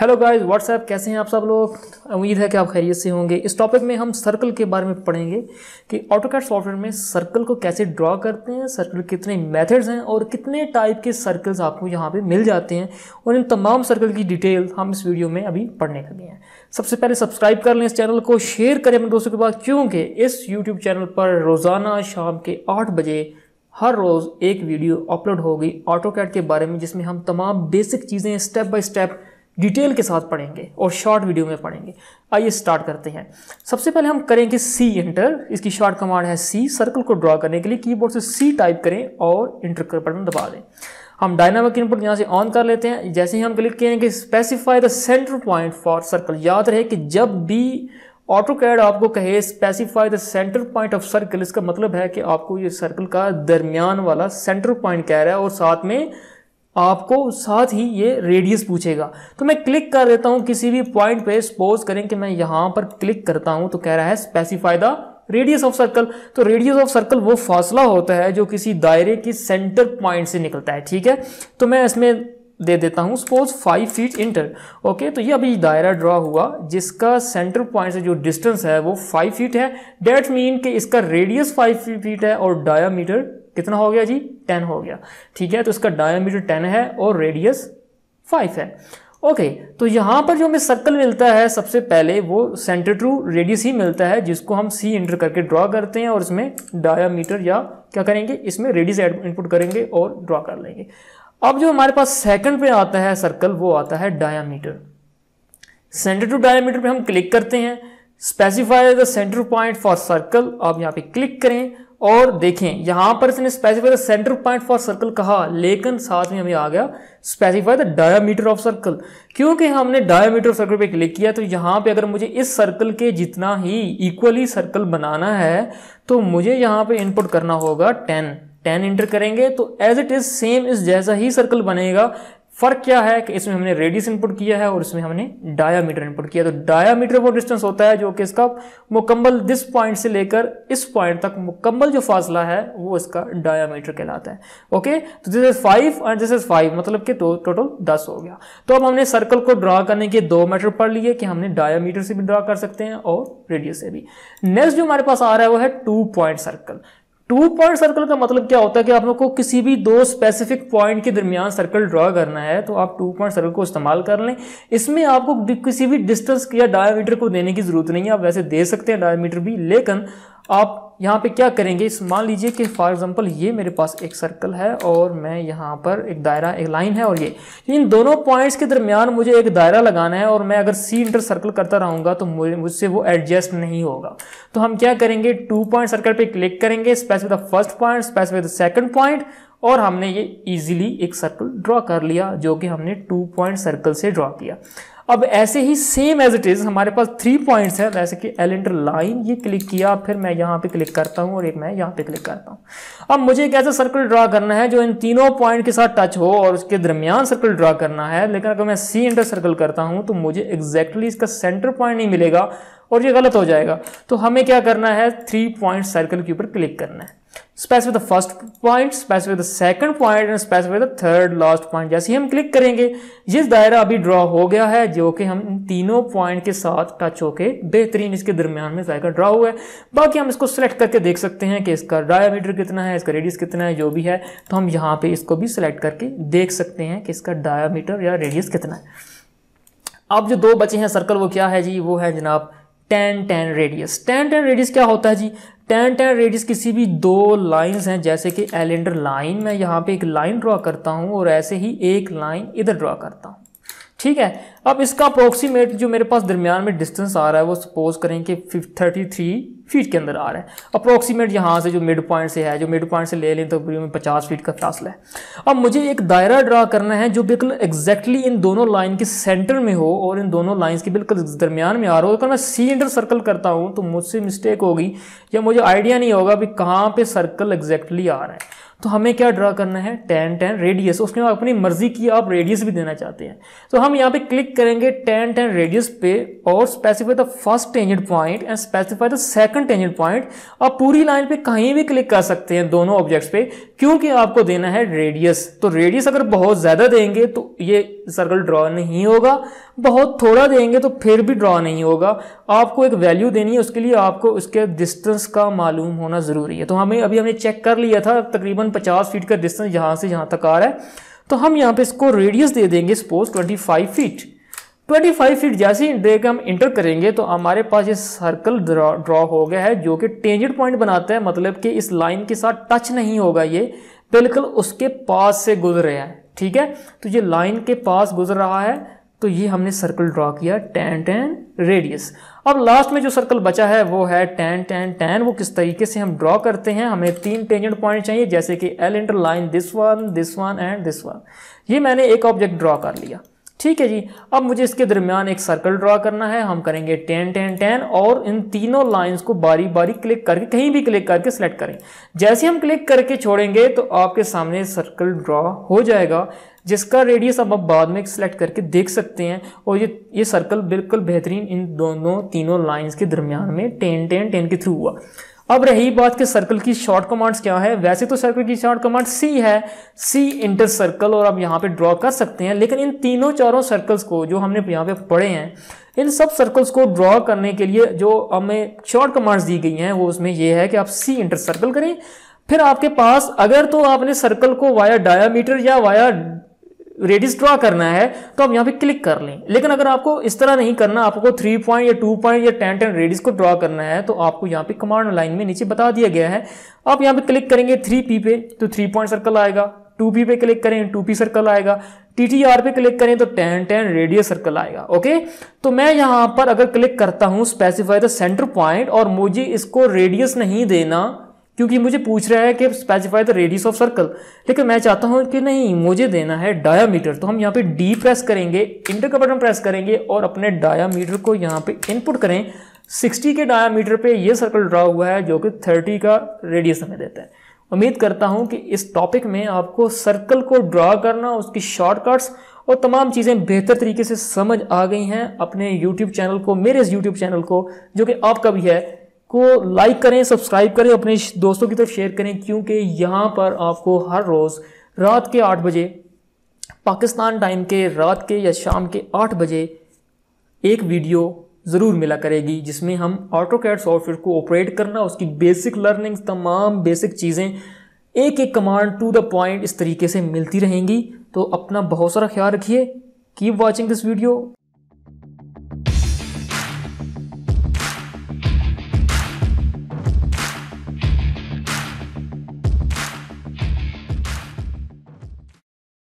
Hello guys, WhatsApp, कैसे हैं आप सब लोग। उम्मीद है कि आप खैरियत से होंगे। इस टॉपिक में हम सर्कल के बारे में पढ़ेंगे कि ऑटोकैड सॉफ्टवेयर में सर्कल को कैसे ड्रॉ करते हैं, सर्कल कितने मेथड्स हैं और कितने टाइप के सर्कल्स आपको यहाँ पे मिल जाते हैं, और इन तमाम सर्कल की डिटेल हम इस वीडियो में अभी पढ़ने लगे हैं। सबसे पहले सब्सक्राइब कर लें इस चैनल को, शेयर करें अपने दोस्तों के पास, क्योंकि इस यूट्यूब चैनल पर रोज़ाना शाम के 8 बजे हर रोज़ एक वीडियो अपलोड होगी ऑटोकैड के बारे में, जिसमें हम तमाम बेसिक चीज़ें स्टेप बाय स्टेप डिटेल के साथ पढ़ेंगे और शॉर्ट वीडियो में पढ़ेंगे। आइए स्टार्ट करते हैं। सबसे पहले हम करेंगे सी इंटर। इसकी शॉर्ट कमांड है सी। सर्कल को ड्रॉ करने के लिए कीबोर्ड से सी टाइप करें और इंटर का बटन दबा दें। हम डायनामिक इनपुट यहाँ से ऑन कर लेते हैं। जैसे ही हम क्लिक करेंगे specify the centre point for circle, याद रहे कि जब भी ऑटोकैड आपको कहे specify the centre point of circle, इसका मतलब है कि आपको ये सर्कल का दरमियान वाला सेंटर पॉइंट कह रहा है और साथ में आपको साथ ही ये रेडियस पूछेगा। तो मैं क्लिक कर देता हूं किसी भी पॉइंट पे। सपोज करें कि मैं यहां पर क्लिक करता हूं तो कह रहा है specify the radius of circle. तो रेडियस ऑफ सर्कल वो फासला होता है जो किसी दायरे की सेंटर पॉइंट से निकलता है। ठीक है, तो मैं इसमें दे देता हूं सपोज 5 फीट इंटर। ओके, तो ये अभी दायरा ड्रॉ हुआ जिसका सेंटर पॉइंट से जो डिस्टेंस है वो 5 फीट है। डेट मीन कि इसका रेडियस 5 फीट है और डायामीटर कितना हो गया जी, 10 हो गया। ठीक है, तो इसका डायामीटर 10 है और रेडियस 5 है। ओके, तो यहां पर जो हमें सर्कल मिलता है सबसे पहले वो सेंटर टू रेडियस ही मिलता है, जिसको हम सी इंटर करके ड्रॉ करते हैं और इसमें डायामीटर या क्या करेंगे, इसमें रेडियस इनपुट करेंगे और ड्रॉ कर लेंगे। अब जो हमारे पास सेकंड पे आता है सर्कल, वो आता है डायामीटर। सेंटर टू डायामीटर पे हम क्लिक करते हैं। Specify the centre point for circle, आप यहाँ पे क्लिक करें और देखें यहां पर इसने specify the centre point for circle कहा, लेकिन साथ में हमें आ गया specify the diameter of circle. क्योंकि हमने डायामीटर ऑफ सर्कल पे क्लिक किया, तो यहां पे अगर मुझे इस सर्कल के जितना ही इक्वली सर्कल बनाना है तो मुझे यहां पे इनपुट करना होगा 10 इंटर करेंगे तो एज इट इज सेम इस जैसा ही सर्कल बनेगा। फर्क क्या है कि इसमें हमने रेडियस इनपुट किया है और इसमें हमने डायामीटर इनपुट किया। तो डायामीटर वो डिस्टेंस होता है जो कि इसका मुकम्मल दिस पॉइंट से लेकर इस पॉइंट तक मुकम्मल जो फासला है वो इसका डायामीटर कहलाता है। ओके, तो this is 5 and this is 5, मतलब कि टोटल 10 हो गया। तो अब हमने सर्कल को ड्रॉ करने के 2 मेथड पढ़ लिए कि हमने डायामीटर से भी ड्रॉ कर सकते हैं और रेडियस से भी। नेक्स्ट जो हमारे पास आ रहा है वो है 2 पॉइंट सर्कल। 2 पॉइंट सर्कल का मतलब क्या होता है कि आप लोग को किसी भी 2 स्पेसिफिक पॉइंट के दरमियान सर्कल ड्रॉ करना है तो आप 2 पॉइंट सर्कल को इस्तेमाल कर लें। इसमें आपको किसी भी डिस्टेंस या डायमीटर को देने की जरूरत नहीं है। आप वैसे दे सकते हैं डायमीटर भी, लेकिन आप यहाँ पे क्या करेंगे, मान लीजिए कि फॉर एग्जांपल ये मेरे पास एक सर्कल है और मैं यहाँ पर एक दायरा, एक लाइन है, और ये इन दोनों पॉइंट्स के दरमियान मुझे एक दायरा लगाना है और मैं अगर सी इंटर सर्कल करता रहूँगा तो मुझसे वो एडजस्ट नहीं होगा। तो हम क्या करेंगे, 2 पॉइंट सर्कल पे क्लिक करेंगे, specify the first point, specify the second point, और हमने ये इजीली एक सर्कल ड्रॉ कर लिया जो कि हमने 2 पॉइंट सर्कल से ड्रॉ किया। अब ऐसे ही सेम एज इट इज हमारे पास 3 पॉइंट्स है, जैसे कि एल इंटर लाइन, ये क्लिक किया, फिर मैं यहाँ पे क्लिक करता हूँ और एक मैं यहाँ पे क्लिक करता हूँ। अब मुझे एक ऐसा सर्कल ड्रॉ करना है जो इन तीनों पॉइंट के साथ टच हो और उसके दरमियान सर्कल ड्रॉ करना है, लेकिन अगर मैं सी इंटर सर्कल करता हूँ तो मुझे एग्जैक्टली इसका सेंटर पॉइंट नहीं मिलेगा और ये गलत हो जाएगा। तो हमें क्या करना है, 3 पॉइंट सर्कल के ऊपर क्लिक करना है। Specify the first point, specify the second point and specify the third last point. जैसे ही हम क्लिक करेंगे ये दायरा अभी ड्रॉ हो गया है जो कि हम इन तीनों पॉइंट के साथ टच होके बेहतरीन इसके दरमियान में दायरा ड्रॉ हुआ है। बाकी हम इसको सिलेक्ट करके देख सकते हैं कि इसका डायामीटर कितना है, इसका रेडियस कितना है, जो भी है, तो हम यहाँ पे इसको भी सिलेक्ट करके देख सकते हैं कि इसका डायामीटर या रेडियस कितना है। अब जो 2 बचे हैं सर्कल वो क्या है जी, वो है जनाब 10 रेडियस। 10 रेडियस क्या होता है जी, 10 रेडियस किसी भी 2 लाइंस हैं, जैसे कि एल इंटर लाइन, मैं यहाँ पे एक लाइन ड्रॉ करता हूँ और ऐसे ही एक लाइन इधर ड्रॉ करता हूँ। ठीक है, अब इसका अप्रोक्सीमेट जो मेरे पास दरमियान में डिस्टेंस आ रहा है वो सपोज करें कि 33 फीट के अंदर आ रहा है। अप्रोक्सीमेट यहाँ से जो मिड पॉइंट से है, जो मिड पॉइंट से ले लें तो 50 फीट का फासला है। अब मुझे एक दायरा ड्रा करना है जो बिल्कुल एग्जैक्टली इन दोनों लाइन के सेंटर में हो और इन दोनों लाइंस के बिल्कुल दरमियान में आ रहा हो। अगर मैं सी इंटर सर्कल करता हूँ तो मुझसे मिस्टेक होगी या मुझे आइडिया नहीं होगा भी कहाँ पे सर्कल एग्जैक्टली आ रहा है। तो हमें क्या ड्रा करना है, 10 रेडियस। उसमें अपनी मर्जी की आप रेडियस भी देना चाहते हैं तो हम यहाँ पे क्लिक करेंगे 10 रेडियस पे और specify the first tangent point and specify the second second tangent point, आप पूरी लाइन पे कहीं भी क्लिक कर सकते हैं दोनों ऑब्जेक्ट्स पे, क्योंकि आपको देना है रेडियस। तो रेडियस अगर बहुत ज्यादा देंगे तो ये सर्कल ड्रॉ नहीं होगा, बहुत थोड़ा देंगे तो फिर भी ड्रॉ नहीं होगा। आपको एक वैल्यू देनी है, उसके लिए आपको उसके डिस्टेंस का मालूम होना जरूरी है। तो हमने चेक कर लिया था तकरीबन 50 फीट का डिस्टेंस यहाँ से यहाँ तक आ रहा है, तो हम यहाँ पे इसको रेडियस दे देंगे सपोज 25 फीट। 25 फीट जैसे ही दे के हम इंटर करेंगे तो हमारे पास ये सर्कल ड्रॉ हो गया है, जो कि टेंजेंट पॉइंट बनाता है, मतलब कि इस लाइन के साथ टच नहीं होगा, ये बिल्कुल उसके पास से गुजर रहा है। ठीक है, तो ये लाइन के पास गुजर रहा है, तो ये हमने सर्कल ड्रॉ किया tan रेडियस। अब लास्ट में जो सर्कल बचा है वो है tan। वो किस तरीके से हम ड्रॉ करते हैं, हमें 3 टेंजेंट पॉइंट चाहिए, जैसे कि L inter line this one and this one. ये मैंने एक ऑब्जेक्ट ड्रॉ कर लिया। ठीक है जी, अब मुझे इसके दरमियान एक सर्कल ड्रॉ करना है। हम करेंगे tan और इन तीनों लाइंस को बारी बारी क्लिक करके, कहीं भी क्लिक करके सिलेक्ट करें। जैसे हम क्लिक करके छोड़ेंगे तो आपके सामने सर्कल ड्रॉ हो जाएगा, जिसका रेडियस अब आप बाद में सिलेक्ट करके देख सकते हैं। और ये सर्कल बिल्कुल बेहतरीन इन तीनों लाइंस के दरमियान में tan के थ्रू हुआ। अब रही बात कि सर्कल की शॉर्ट कमांड्स क्या है। वैसे तो सर्कल की शॉर्ट कमांड C है, C इंटर सर्कल, और आप यहाँ पे ड्रॉ कर सकते हैं। लेकिन इन तीनों चारों सर्कल्स को जो हमने यहाँ पे पढ़े हैं, इन सब सर्कल्स को ड्रॉ करने के लिए जो हमें शॉर्ट कमांड्स दी गई हैं वो उसमें ये है कि आप C इंटर सर्कल करें। फिर आपके पास अगर तो आपने सर्कल को वाया डायामीटर या वाया रेडियस ड्रॉ करना है तो आप यहाँ पे क्लिक कर लें। लेकिन अगर आपको इस तरह नहीं करना, आपको 3 पॉइंट या 2 पॉइंट या tan रेडियस को ड्रॉ करना है, तो आपको यहाँ पे कमांड लाइन में नीचे बता दिया गया है। आप यहाँ पे क्लिक करेंगे 3P पे तो 3 पॉइंट सर्कल आएगा, 2P पे क्लिक करें 2P सर्कल आएगा, TTR पे क्लिक करें तो tan रेडियस सर्कल आएगा। ओके, तो मैं यहाँ पर अगर क्लिक करता हूँ स्पेसिफाई द सेंटर पॉइंट, और मुझे इसको रेडियस नहीं देना क्योंकि मुझे पूछ रहा है कि specify the radius of circle, लेकिन मैं चाहता हूं कि नहीं, मुझे देना है डायामीटर। तो हम यहाँ पे D प्रेस करेंगे, इंटर का बटन प्रेस करेंगे और अपने डायामीटर को यहाँ पे इनपुट करें। 60 के डायामीटर पे ये सर्कल ड्रॉ हुआ है, जो कि 30 का रेडियस हमें देता है। उम्मीद करता हूं कि इस टॉपिक में आपको सर्कल को ड्रॉ करना, उसकी शॉर्टकट्स और तमाम चीज़ें बेहतर तरीके से समझ आ गई हैं। अपने यूट्यूब चैनल को, मेरे इस यूट्यूब चैनल को जो कि आपका भी है, को लाइक करें, सब्सक्राइब करें, अपने दोस्तों की तरफ शेयर करें, क्योंकि यहाँ पर आपको हर रोज़ रात के 8 बजे पाकिस्तान टाइम के, रात के या शाम के 8 बजे एक वीडियो ज़रूर मिला करेगी, जिसमें हम ऑटोकैड सॉफ्टवेयर को ऑपरेट करना, उसकी बेसिक लर्निंग, तमाम बेसिक चीज़ें, एक एक कमांड टू द पॉइंट इस तरीके से मिलती रहेंगी। तो अपना बहुत सारा ख्याल रखिए। Keep watching this video.